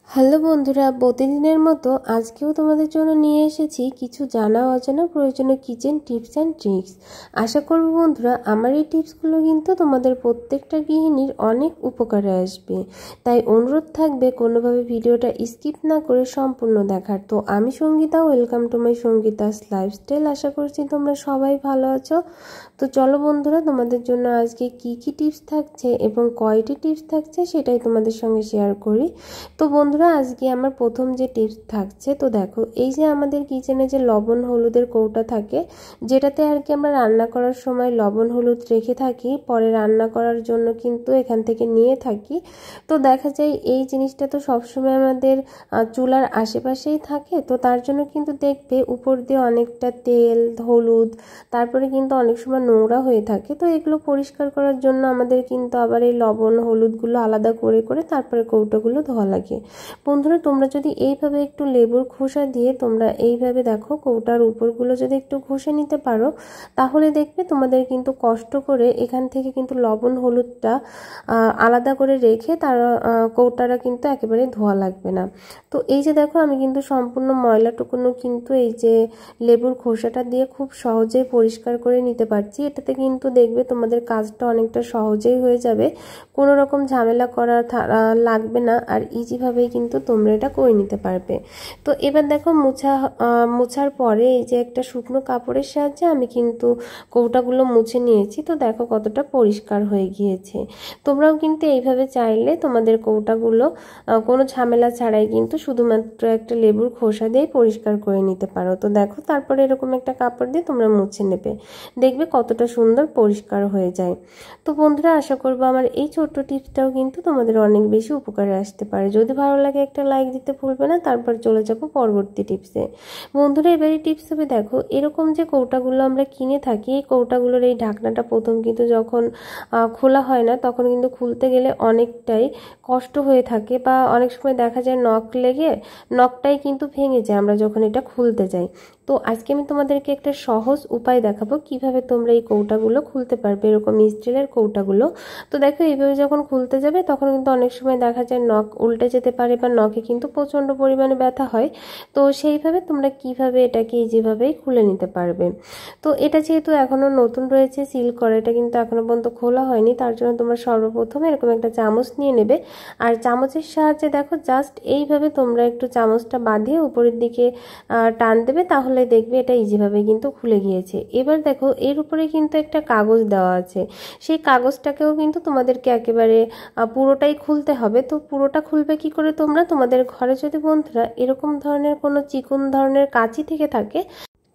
Hello বন্ধুরা, প্রতিদিনের মতো আজকেও তোমাদের জন্য নিয়ে এসেছি কিছু জানা অজানা প্রয়োজনীয় কিচেন টিপস অ্যান্ড ট্রিক্স। আশা করব বন্ধুরা আমার এই টিপসগুলো কিন্তু তোমাদের প্রত্যেকটা গৃহিণীর অনেক উপকারে আসবে। তাই অনুরোধ থাকবে কোনোভাবে ভিডিওটা স্কিপ না করে সম্পূর্ণ দেখার। তো আমি Sangeeta, welcome to my Sangeeta's lifestyle. আশা করছি তোমরা সবাই ভালো আছো। তো চলো বন্ধুরা, তোমাদের জন্য আজকে কি কি টিপস থাকছে এবং কয়টি টিপস থাকছে সেটাই তোমাদের সঙ্গে শেয়ার করি। তো বন্ধুরা, আজকে আমার প্রথম যে টিপস থাকছে, তো দেখো এই যে আমাদের কিচেনে যে লবণ হলুদের কৌটা থাকে, যেটাতে আর কি আমরা রান্না করার সময় লবণ হলুদ রেখে থাকি, পরে রান্না করার জন্য কিন্তু এখান থেকে নিয়ে থাকি। তো দেখা যায় এই জিনিসটা তো সবসময় আমাদের চুলার আশেপাশেই থাকে, তো তার জন্য কিন্তু দেখবে উপর দিয়ে অনেকটা তেল হলুদ, তারপরে কিন্তু অনেক সময় নোংরা হয়ে থাকে। তো এগুলো পরিষ্কার করার জন্য আমাদের কিন্তু আবার এই লবণ হলুদগুলো আলাদা করে করে তারপরে কৌটাগুলো ধোয়া লাগে। বন্ধুরা, তোমরা যদি এইভাবে একটু লেবুর খোসা দিয়ে তোমরা এইভাবে দেখো কৌটার উপরগুলো যদি একটু ঘষে নিতে পারো, তাহলে দেখবে তোমাদের কিন্তু কষ্ট করে এখান থেকে কিন্তু লবণ হলুদটা আলাদা করে রেখে তার কৌটাটা কিন্তু একেবারে ধোয়া লাগবে না। তো এই যে দেখো আমি কিন্তু সম্পূর্ণ ময়লাটুকুনো কিন্তু এই যে লেবুর খোসাটা দিয়ে খুব সহজেই পরিষ্কার করে নিতে পারছি। এটাতে কিন্তু দেখবে তোমাদের কাজটা অনেকটা সহজেই হয়ে যাবে, কোনো রকম ঝামেলা করা লাগবে না, আর ইজিভাবেই কিন্তু তোমরা এটা করে নিতে পারবে। তো এবার দেখো মোছার পরে এই যে একটা শুকনো কাপড়ের সাহায্যে আমি কিন্তু কৌটাগুলো মুছে নিয়েছি। তো দেখো কতটা পরিষ্কার হয়ে গিয়েছে। তোমরাও কিন্তু এইভাবে চাইলে তোমাদের কৌটাগুলো কোনো ঝামেলা ছাড়াই কিন্তু শুধুমাত্র একটা লেবুর খোসা দিয়ে পরিষ্কার করে নিতে পারো। তো দেখো তারপরে এরকম একটা কাপড় দিয়ে তোমরা মুছে নেবে, দেখবে কতটা সুন্দর পরিষ্কার হয়ে যায়। তো বন্ধুরা, আশা করবো আমার এই ছোট্ট টিপসটাও কিন্তু তোমাদের অনেক বেশি উপকারে আসতে পারে। যদি ভালো লাগে একটা লাইক দিতে ভুলবে না। তারপর চলে যাব পরবর্তী টিপসে। বন্ধুরা, এবারে টিপস হবে দেখো এরকম যে কৌটাগুলো আমরা কিনে থাকি, এই কৌটাগুলোর এই ঢাকনাটা প্রথম কিন্তু যখন খোলা হয় না, তখন কিন্তু খুলতে গেলে অনেকটাই কষ্ট হয়ে থাকে, বা অনেক সময় দেখা যায় নখ লেগে নখটাই কিন্তু ভেঙে যায় আমরা যখন এটা খুলতে যাই। তো আজকে আমি তোমাদেরকে একটা সহজ উপায় দেখাবো কিভাবে তোমরা এই কৌটাগুলো খুলতে পারবে, এরকম স্টিলের কৌটাগুলো। তো দেখো এইভাবে যখন খুলতে যাবে তখন কিন্তু অনেক সময় দেখা যায় নখ উল্টে যেতে পারে, বা নখে কিন্তু প্রচণ্ড পরিমাণে ব্যথা হয়। তো সেইভাবে তোমরা কিভাবে এটাকে ইজিভাবেই খুলে নিতে পারবে। তো এটা যেহেতু এখনও নতুন রয়েছে, সিল করা, এটা কিন্তু এখনও পর্যন্ত খোলা হয়নি, তার জন্য তোমরা সর্বপ্রথমে এরকম একটা চামচ নিয়ে নেবে। আর চামচের সাহায্যে দেখো জাস্ট এইভাবে তোমরা একটু চামচটা বাঁধিয়ে উপরের দিকে টান দেবে, তাহলে দেখবে এটা ইজিভাবে কিন্তু খুলে গিয়েছে। এবার দেখো এর উপরে কিন্তু একটা কাগজ দেওয়া আছে, সেই কাগজটাকেও কিন্তু তোমাদেরকে একেবারে পুরোটাই খুলতে হবে। তো পুরোটা খুলবে কি করে তোমরা, তোমাদের ঘরে যদি বন্ধুরা এরকম ধরনের কোনো চিকন ধরনের কাঁচি থেকে থাকে,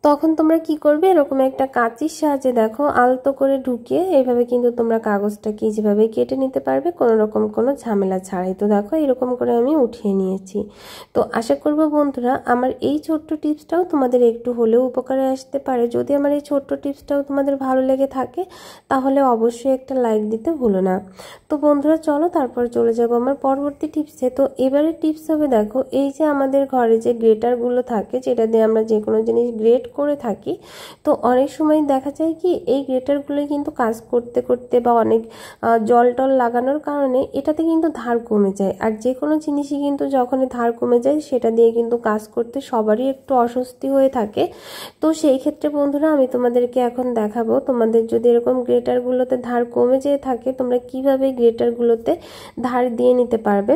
তখন তোমরা কি করবে, এরকম একটা কাঁচির সাহায্যে দেখো আলতো করে ঢুকিয়ে এইভাবে কিন্তু তোমরা কাগজটাকে যেভাবে কেটে নিতে পারবে কোনো রকম কোনো ঝামেলা ছাড়াই। তো দেখো এরকম করে আমি উঠিয়ে নিয়েছি। তো আশা করব বন্ধুরা আমার এই ছোট্ট টিপসটাও তোমাদের একটু হলেও উপকারে আসতে পারে। যদি আমার এই ছোট্ট টিপসটাও তোমাদের ভালো লেগে থাকে তাহলে অবশ্যই একটা লাইক দিতে ভুলো না। তো বন্ধুরা চলো তারপর চলে যাব আমার পরবর্তী টিপসে। তো এবারে টিপস হবে দেখো এই যে আমাদের ঘরে যে গ্রেটারগুলো থাকে, যেটা দিয়ে আমরা যে কোনো জিনিস গ্রেট করে থাকি, তো অনেক সময় দেখা যায় কি এই গ্রেটারগুলো কিন্তু কাজ করতে করতে বা অনেক জল টল লাগানোর কারণে এটাতে কিন্তু ধার কমে যায়। আর যে কোনো জিনিসই কিন্তু যখনই ধার কমে যায় সেটা দিয়ে কিন্তু কাজ করতে সবারই একটু অস্বস্তি হয়ে থাকে। তো সেই ক্ষেত্রে বন্ধুরা আমি তোমাদেরকে এখন দেখাবো, তোমাদের যদি এরকম গ্রেটারগুলোতে ধার কমে যেয়ে থাকে তোমরা কিভাবে গ্রেটারগুলোতে ধার দিয়ে নিতে পারবে।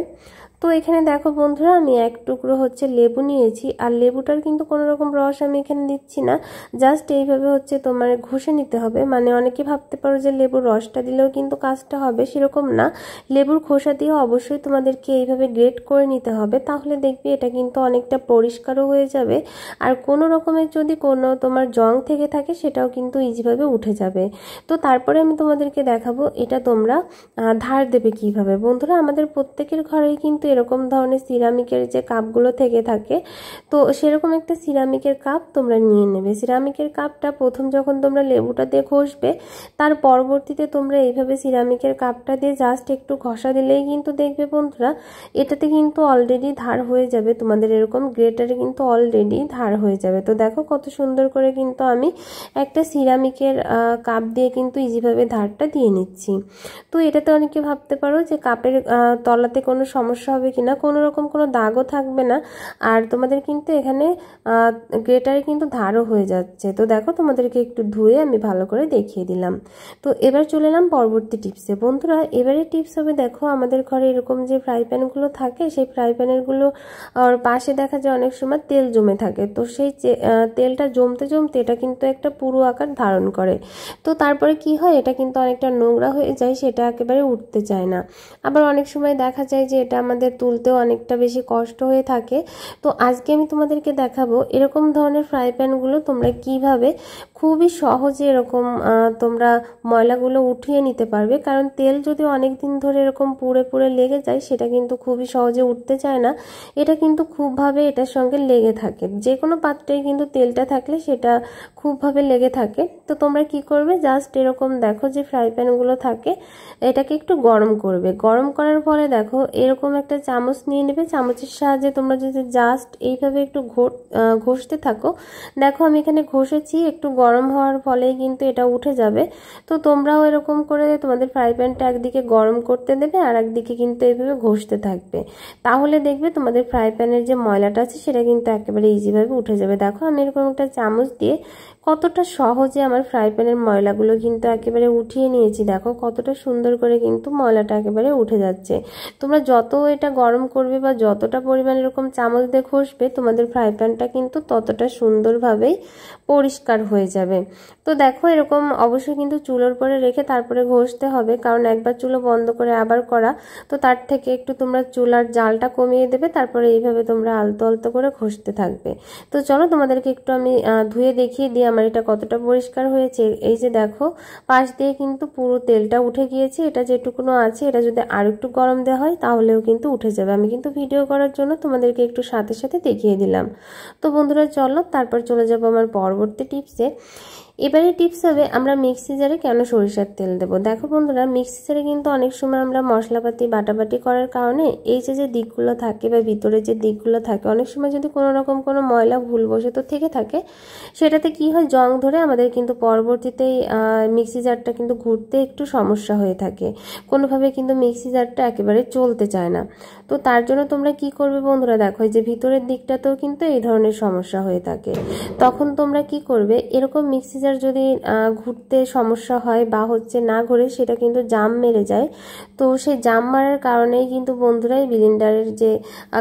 তো এখানে দেখো বন্ধুরা আমি এক টুকরো লেবু নিয়েছি, আর লেবুটার কিন্তু কোনো রকম রস আমি এখানে দিচ্ছি না, জাস্ট এইভাবে তোমার ঘষে নিতে হবে। মানে অনেকে ভাবতে পারো যে লেবুর রসটা দিলেও কিন্তু কাজটা হবে, সেরকম না। লেবুর খোসা দিয়ে অবশ্যই তোমাদেরকে এইভাবে গ্রেট করে নিতে হবে, তাহলে দেখবে এটা কিন্তু অনেকটা পরিষ্কারও হয়ে যাবে। আর কোনো রকমের যদি কোনো তোমার জং থেকে থাকে সেটাও কিন্তু ইজিভাবে উঠে যাবে। তো তারপরে আমি তোমাদেরকে দেখাবো এটা তোমরা ধার দেবে কিভাবে। বন্ধুরা, আমাদের প্রত্যেকের ঘরেই কিন্তু এরকম ধরনের সিরামিকের যে কাপগুলো থেকে থাকে, তো সেরকম একটা সিরামিকের কাপ তোমরা নিয়ে নেবে। সিরামিকের কাপটা প্রথম যখন তোমরা লেবুটা দিয়ে ঘষবে, তার পরবর্তীতে তোমরা এইভাবে সিরামিকের কাপটা দিয়ে জাস্ট একটু ঘষা দিলেই কিন্তু দেখবে বন্ধুরা এটাতে কিন্তু অলরেডি ধার হয়ে যাবে। তোমাদের এরকম গ্রেটারে কিন্তু অলরেডি ধার হয়ে যাবে। তো দেখো কত সুন্দর করে কিন্তু আমি একটা সিরামিকের কাপ দিয়ে কিন্তু ইজিভাবে ধারটা দিয়ে নিচ্ছি। তো এটাতে অনেকে ভাবতে পারো যে কাপের তলাতে কোনো সমস্যা হবে হবে কিনা, কোনো রকম কোনো দাগও থাকবে না। আর তোমাদের কিন্তু এখানে গ্রেটারে কিন্তু ধারও হয়ে যাচ্ছে। তো দেখো তোমাদেরকে একটু ধুয়ে আমি ভালো করে দেখিয়ে দিলাম। তো এবার চলে এলাম পরবর্তী টিপসে। বন্ধুরা এবারে টিপস হবে, দেখো আমাদের ঘরে এরকম যে ফ্রাই প্যানগুলো থাকে, সেই ফ্রাই প্যানেরগুলো আর পাশে দেখা যায় অনেক সময় তেল জমে থাকে। তো সেই তেলটা জমতে জমতে এটা কিন্তু একটা পুরো আকার ধারণ করে। তো তারপরে কি হয়, এটা কিন্তু অনেকটা নোংরা হয়ে যায়, সেটা একেবারে উঠতে চায় না। আবার অনেক সময় দেখা যায় যে এটা আমাদের তুলতেও অনেকটা বেশি কষ্ট হয়ে থাকে। তো আজকে আমি তোমাদেরকে দেখাবো এরকম ধরনের ফ্রাই প্যানগুলো তোমরা কিভাবে খুবই সহজে এরকম তোমরা ময়লাগুলো উঠিয়ে নিতে পারবে। কারণ তেল যদি অনেক দিন ধরে এরকম পুড়ে পুড়ে লেগে যায়, সেটা কিন্তু খুবই সহজে উঠতে চায় না। এটা কিন্তু খুবভাবে এটার সঙ্গে লেগে থাকে, যে কোনো পাত্রে কিন্তু তেলটা থাকলে সেটা খুবভাবে লেগে থাকে। তো তোমরা কি করবে, জাস্ট এরকম দেখো যে ফ্রাই প্যানগুলো থাকে, এটাকে একটু গরম করবে। গরম করার পরে দেখো এরকম একটা চামচ নিয়ে নেবে, চামচের সাহায্যে তোমরা যদি জাস্ট এইভাবে একটু ঘষতে থাকো, দেখো আমি এখানে ঘষেছি, একটু গরম হওয়ার ফলেই কিন্তু এটা উঠে যাবে। তো তোমরাও এরকম করে তোমাদের ফ্রাই প্যানটা একদিকে গরম করতে দেবে আর একদিকে কিন্তু এইভাবে ঘষতে থাকবে, তাহলে দেখবে তোমাদের ফ্রাই প্যানের যে ময়লাটা আছে সেটা কিন্তু একেবারে ইজিভাবে উঠে যাবে। দেখো আমি এরকম একটা চামচ দিয়ে কতটা সহজে আমার ফ্রাই প্যানের ময়লাগুলো কিন্তু একেবারে উঠিয়ে নিয়েছি। দেখো কতটা সুন্দর করে কিন্তু ময়লাটা একেবারে উঠে যাচ্ছে। তোমরা যত এটা গরম করবে বা যতটা পরিমাণ এরকম চামচ দিয়ে ঘষবে, তোমাদের ফ্রাই প্যানটা কিন্তু ততটা সুন্দরভাবেই পরিষ্কার হয়ে যাবে। তো দেখো এরকম অবশ্যই কিন্তু চুলোর পরে রেখে তারপরে ঘষতে হবে, কারণ একবার চুলো বন্ধ করে আবার করা, তো তার থেকে একটু তোমরা চুলার জালটা কমিয়ে দেবে, তারপরে এইভাবে তোমরা আলতো আলতো করে ঘষতে থাকবে। তো চলো তোমাদেরকে একটু আমি ধুয়ে দেখিয়ে দিই আমার এটা কতটা পরিষ্কার হয়েছে। এই যে দেখো পাশ দিয়ে কিন্তু পুরো তেলটা উঠে গিয়েছে। এটা যেটুকুনো আছে এটা যদি আর একটু গরম দেওয়া হয় তাহলেও কিন্তু উঠে যাবে। আমি কিন্তু ভিডিও করার জন্য তোমাদেরকে একটু সাথে সাথে দেখিয়ে দিলাম। তো বন্ধুরা চলো তারপর চলে যাবো আমার পরবর্তী টিপসে। এবারে টিপস হবে আমরা মিক্সি জারে কেন সরিষার তেল দেবো। দেখো বন্ধুরা মিক্সি জারে কিন্তু অনেক সময় আমরা মশলাপাতি বাটাবাটি করার কারণে এই যে দিকগুলো থাকে বা ভিতরে যে দিকগুলো থাকে, অনেক সময় যদি কোনো রকম কোনো ময়লা ভুলবশত থেকে থাকে, সেটাতে কি হয় জং ধরে আমাদের কিন্তু পরবর্তীতেই মিক্সি জারটা কিন্তু ঘুরতে একটু সমস্যা হয়ে থাকে, কোনোভাবে কিন্তু মিক্সি জারটা একেবারে চলতে চায় না। তো তার জন্য তোমরা কি করবে বন্ধুরা, দেখো যে ভিতরের দিকটাতেও কিন্তু এই ধরনের সমস্যা হয়ে থাকে। তখন তোমরা কি করবে, এরকম মিক্সি জার যদি ঘুরতে সমস্যা হয় বা না ঘুরে সেটা কিন্তু জাম মেরে যায়, তো সেই জাম মারার কারণেই কিন্তু বন্ধুরা এই ব্লেন্ডারের যে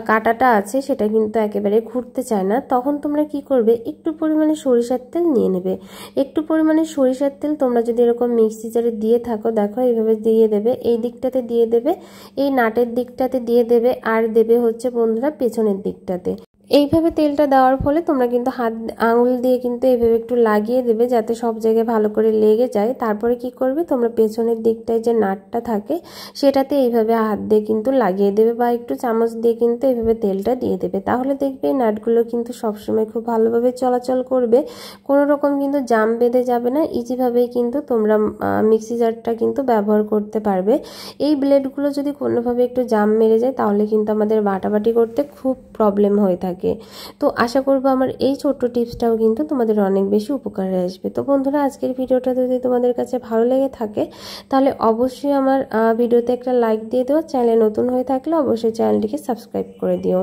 কাঁটাটা আছে সেটা কিন্তু একেবারে ঘুরতে চায় না। তখন তোমরা কি করবে, একটু পরিমাণে সরিষার তেল নিয়ে নেবে। একটু পরিমাণে সরিষার তেল তোমরা যদি এরকম মিক্সি জারে দিয়ে থাকো, দেখো এইভাবে দিয়ে দেবে, এই দিকটাতে দিয়ে দেবে, এই নাটের দিকটাতে দিয়ে দেবে, আর দেবে হচ্ছে বন্ধুরা পেছনের দিকটাতে। এইভাবে তেলটা দেওয়ার ফলে তোমরা কিন্তু আঙুল দিয়ে কিন্তু এইভাবে একটু লাগিয়ে দেবে যাতে সব জায়গায় ভালো করে লেগে যায়। তারপরে কি করবে, তোমরা পেছনের দিকটায় যে নাটটা থাকে সেটাতে এইভাবে হাত দিয়ে কিন্তু লাগিয়ে দেবে বা একটু চামচ দিয়ে কিন্তু এইভাবে তেলটা দিয়ে দেবে, তাহলে দেখবে এই নাটগুলো কিন্তু সবসময় খুব ভালোভাবে চলাচল করবে, কোনো রকম কিন্তু জাম বেঁধে যাবে না। ইজিভাবেই কিন্তু তোমরা মিক্সি জারটা কিন্তু ব্যবহার করতে পারবে। এই ব্লেডগুলো যদি কোনোভাবে একটু জাম মেরে যায় তাহলে কিন্তু আমাদের বাটাবাটি করতে খুব প্রবলেম হয়ে থাকে। তো আশা করবো আমার এই ছোট্ট টিপসটাও কিন্তু তোমাদের অনেক বেশি উপকারে আসবে। তো বন্ধুরা আজকের ভিডিওটা যদি তোমাদের কাছে ভালো লেগে থাকে তাহলে অবশ্যই আমার ভিডিওতে একটা লাইক দিয়ে দিও। চ্যানেলে নতুন হয়ে থাকলে অবশ্যই চ্যানেলটিকে সাবস্ক্রাইব করে দিও।